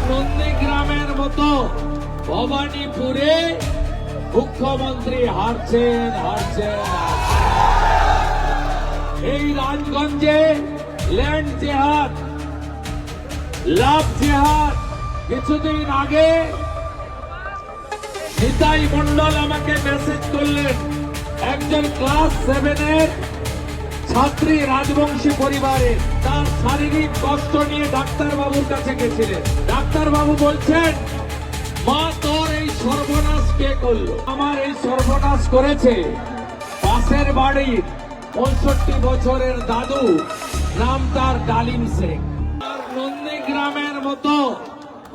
নন্দীগ্রামের মতো ভবানীপুরে মুখ্যমন্ত্রী হারছেন। এই রাজগঞ্জে ল্যান্ড জেহাদ, লাভ জেহাদ। কিছুদিন আগে নিতাই মন্ডল আমাকে মেসেজ করলেন, একজন ক্লাস 7-এর ছাত্রী, রাজবংশী পরিবারের, তার শারীরিক কষ্ট নিয়ে ডাক্তারবাবুর কাছে গেছিলেন। ডাক্তারবাবু বলছেন, মা তোর এই সর্বনাশ কে করলো? আমার এই সর্বনাশ করেছে পাশের বাড়ির 65 বছরের দাদু, নাম তার ডালিম শেখ। আর নন্দীগ্রামের মতো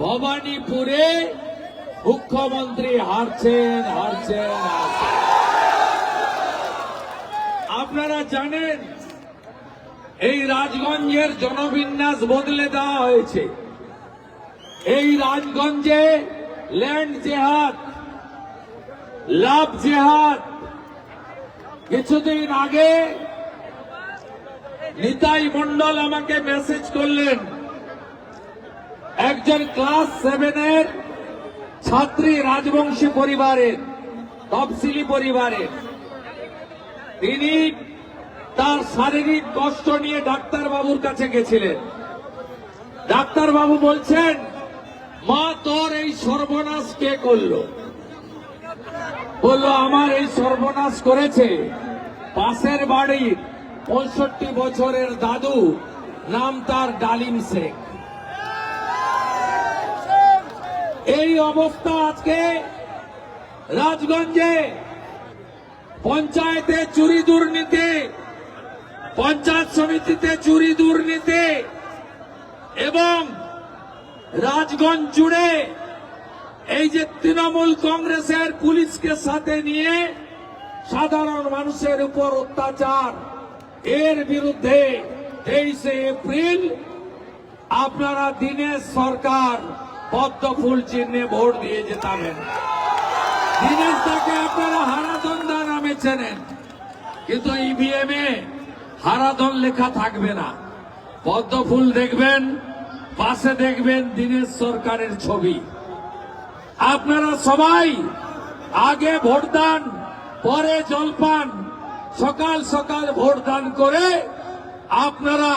ভবানীপুরে মুখ্যমন্ত্রী হারছেন। আপনারা জানেন এই রাজগঞ্জের জনবিন্যাস বদলে দেওয়া হয়েছে। এই রাজগঞ্জে ল্যান্ড জেহাদ, লাভ জেহাদ। কিছুদিন আগে নিতাই মন্ডল আমাকে মেসেজ করলেন, একজন ক্লাস 7-এর ছাত্রী, রাজবংশী পরিবারের, তফসিলি পরিবারের, তিনি তার শারীরিক কষ্ট নিয়ে ডাক্তারবাবুর কাছে গেছিলেন। ডাক্তারবাবু বলছেন, মা তোর এই সর্বনাশ কে করলো? বলল, আমার এই সর্বনাশ করেছে পাশের বাড়ির 65 বছরের দাদু, নাম তার ডালিম শেখ। এই অবস্থা আজকে রাজগঞ্জে। পঞ্চায়েতে চুরি দুর্নীতি, পঞ্চায়েত সমিতিতে চুরি দুর্নীতি এবং রাজগঞ্জ জুড়ে এই যে তৃণমূল কংগ্রেসের পুলিশকে সাথে নিয়ে সাধারণ মানুষের উপর অত্যাচার, এর বিরুদ্ধে 23শে এপ্রিল আপনারা দীনেশ সরকার পদ্ম ফুল চিহ্নে ভোট দিয়ে জেতাবেন। দীনেশ দাকে আপনারা হারাধন দা নামে চেনেন, কিন্তু ইভিএম এ হারাধন লেখা থাকবে না। পদ্ম ফুল দেখবেন, পাশে দেখবেন দীনেশ সরকারের ছবি। আপনারা সবাই আগে ভোটদান, পরে জলপান, সকাল সকাল ভোটদান করে আপনারা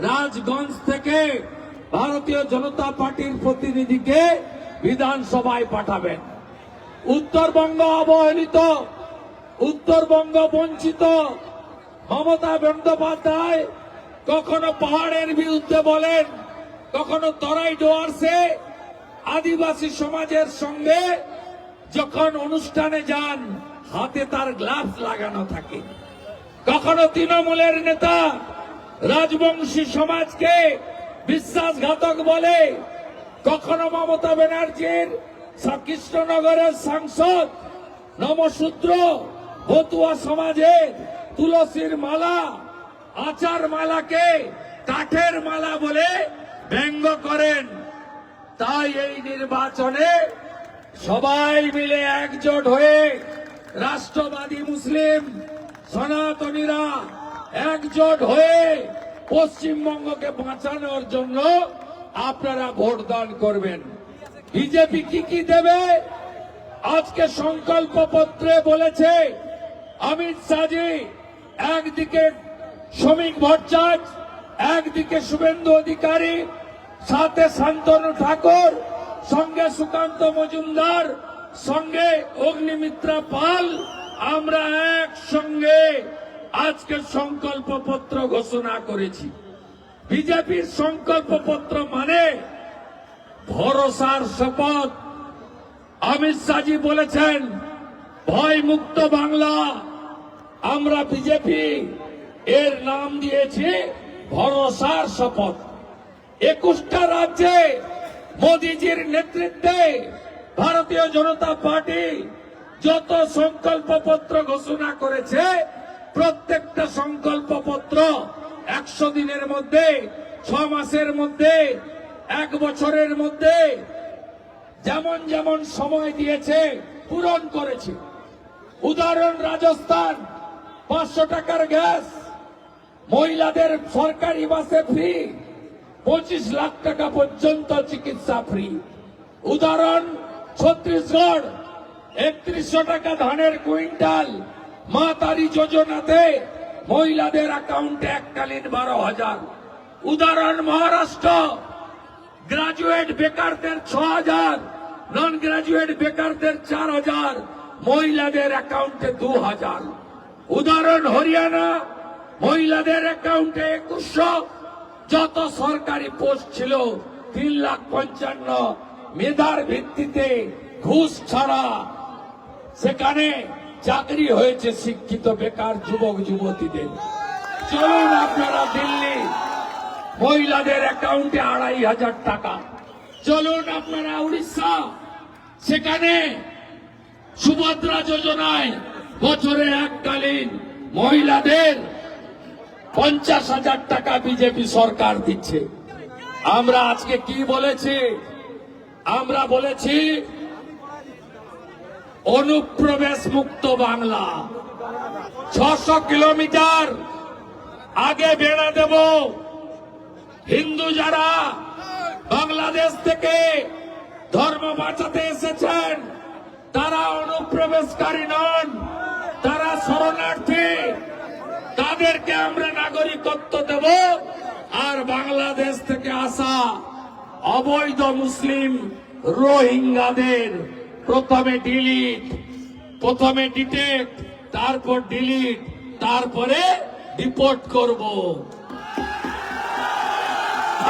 রাজগঞ্জ থেকে ভারতীয় জনতা পার্টির প্রতিনিধিকে বিধানসভায় পাঠাবেন। উত্তরবঙ্গ অবহেলিত, উত্তরবঙ্গ বঞ্চিত। মমতা বন্দ্যোপাধ্যায় কখনো পাহাড়ের বিরুদ্ধে বলেন, কখনো তরাই ডুয়ার্সে আদিবাসী সমাজের সঙ্গে যখন অনুষ্ঠানে যান হাতে তার গ্লাভস লাগানো থাকে। কখনো তৃণমূলের নেতা রাজবংশী সমাজকে বিশ্বাসঘাতক বলে, কখনো মমতা ব্যানার্জির কৃষ্ণনগরের সাংসদ নমশূদ্র ভতুয়া সমাজের তুলসীর মালা, আচার মালাকে কাঠের মালা বলে ব্যঙ্গ করেন। তাই এই নির্বাচনে সবাই মিলে একজোট হয়ে রাষ্ট্রবাদী মুসলিম সনাতনীরা একজোট হয়ে পশ্চিমবঙ্গকে বাঁচানোর জন্য আপনারা ভোটদান করবেন। বিজেপি কি দেবে? আজকে সংকল্প পত্রে বলেছে অমিত শাহজি, একদিকে শ্রমিক ভট্টাচার্য, একদিকে শুভেন্দু অধিকারী, সাথে শান্তনু ঠাকুর, সঙ্গে সুকান্ত মজুমদার, সঙ্গে অগ্নিমিত্রা পাল, আমরা একসঙ্গে আজকে সংকল্প পত্র ঘোষণা করেছি। বিজেপির সংকল্প পত্র মানে ভরসার শপথ। অমিত শাহজি বলেছেন ভয় মুক্ত বাংলা। আমরা বিজেপি এর নাম দিয়েছি ভরসার শপথ। 21টা রাজ্যে মোদীজির নেতৃত্বে ভারতীয় জনতা পার্টি যত সংকল্প পত্র ঘোষণা করেছে, প্রত্যেকটা সংকল্প পত্র 100 দিনের মধ্যে, 6 মাসের মধ্যে, 1 বছরের মধ্যে যেমন যেমন সময় দিয়েছে পূরণ করেছে। উদাহরণ রাজস্থান, 500 টাকার গ্যাস, মহিলাদের সরকারি বাসে ফ্রি, 25 লাখ টাকা পর্যন্ত চিকিৎসা ফ্রি। উদাহরণ ছত্তিশগড় 3100 টাকা ধানের কুইন্টাল। মা তারি যোজনাতে মহিলাদের অ্যাকাউন্টে এককালীন 12,000। উদাহরণ মহারাষ্ট্র গ্রাজুয়েট বেকারদের 6,000, নন গ্রাজুয়েট বেকারদের 4,000, মহিলাদের অ্যাকাউন্টে 2,000। উদাহরণ হরিয়ানা মহিলাদের অ্যাকাউন্টে 2100। যত সরকারি পোস্ট ছিল 3,55,000 মেধার ভিত্তিতে ঘুষ ছাড়া সেখানে চাকরি হয়েছে শিক্ষিত বেকার যুবক যুবতীদের। চলুন আপনারা দিল্লি মহিলাদের অ্যাকাউন্টে 2,500 টাকা। চলুন আপনারা উড়িষ্যা, সেখানে সুভদ্রা যোজনায় বছরে এককালীন মহিলাদের 50,000 টাকা বিজেপি সরকার দিচ্ছে। আমরা আজকে কি বলেছি? আমরা বলেছি অনুপ্রবেশ মুক্ত বাংলা। 600 কিলোমিটার আগে বেড়া দেব। হিন্দু যারা বাংলাদেশ থেকে ধর্ম বাঁচাতে এসেছেন তারা অনুপ্রবেশকারী নন, তারা শরণার্থী। তাদেরকে আমরা নাগরিকত্ব দেব। আর বাংলাদেশ থেকে আসা অবৈধ মুসলিম রোহিঙ্গাদের প্রথমে ডিটেক্ট, তারপর ডিলিট, তারপরে ডিপোর্ট করব।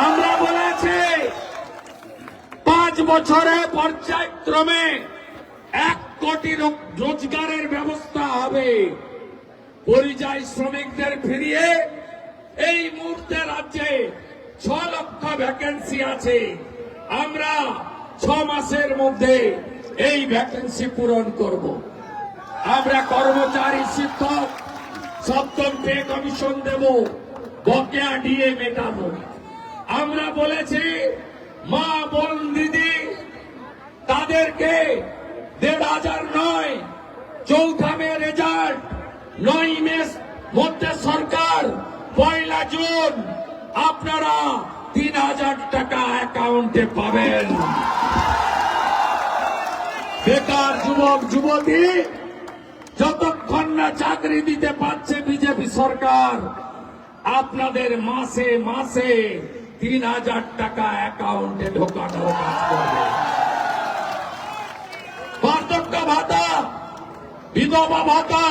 আমরা বলেছি 5 বছরে পর্যায়ক্রমে 1 কোটি রোজগারের ব্যবস্থা হবে। পরিযায়ী শ্রমিকদের ফিরিয়ে এই মুহূর্তে রাজ্যে 6 লক্ষ ভ্যাকেন্সি আছে। আমরা 6 মাসের মধ্যে এই ভ্যাকেন্সি পূরণ করব। আমরা কর্মচারী, শিক্ষক 7ম পে কমিশন দেব, বকেয়া ডিএ মেটাবো। আমরা বলেছি মা বোন দিদি তাদেরকে 1,500 নয়, চৌঠা মে রেজাল্ট, 9 মে মধ্যে সরকার, 1 জুন আপনারা 3,000 টাকা অ্যাকাউন্টে পাবেন। বেকার যুবক যুবতী যতক্ষণ না চাকরি দিতে পারছে বিজেপি সরকার, আপনাদের মাসে মাসে 3,000 টাকা অ্যাকাউন্টে ঢোকানোর কাজ করবে। বার্ধক্য ভাতা, বিধবা ভাতা,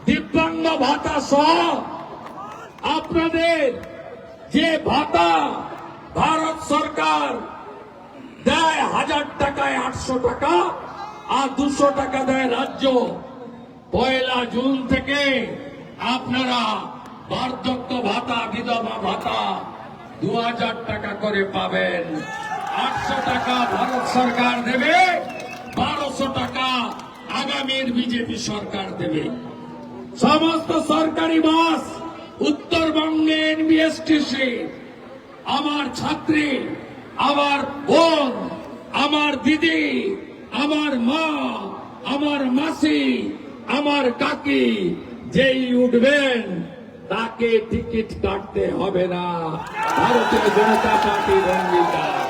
দিব্যাঙ্গ ভাতা সহ আপনাদের যে ভাতা ভারত সরকার দেয় 1000 টাকায় 800 টাকা, আর 200 টাকা দেয় রাজ্য। 1 জুন থেকে আপনারা বার্ধক্য ভাতা, বিধবা ভাতা 2,000 টাকা করে পাবেন। 800 টাকা ভারত সরকার দেবে, 1,200 টাকা আগামীর বিজেপি সরকার দেবে। সমস্ত সরকারি বাস উত্তরবঙ্গে এনবিএসটিসি আমার ছাত্রী, আমার বোন, আমার দিদি, আমার মা, আমার মাসি, আমার কাকি যেই উঠবেন তাকে টিকিট কাটতে হবে না। ভারতীয় জনতা পার্টির অঙ্গীকার।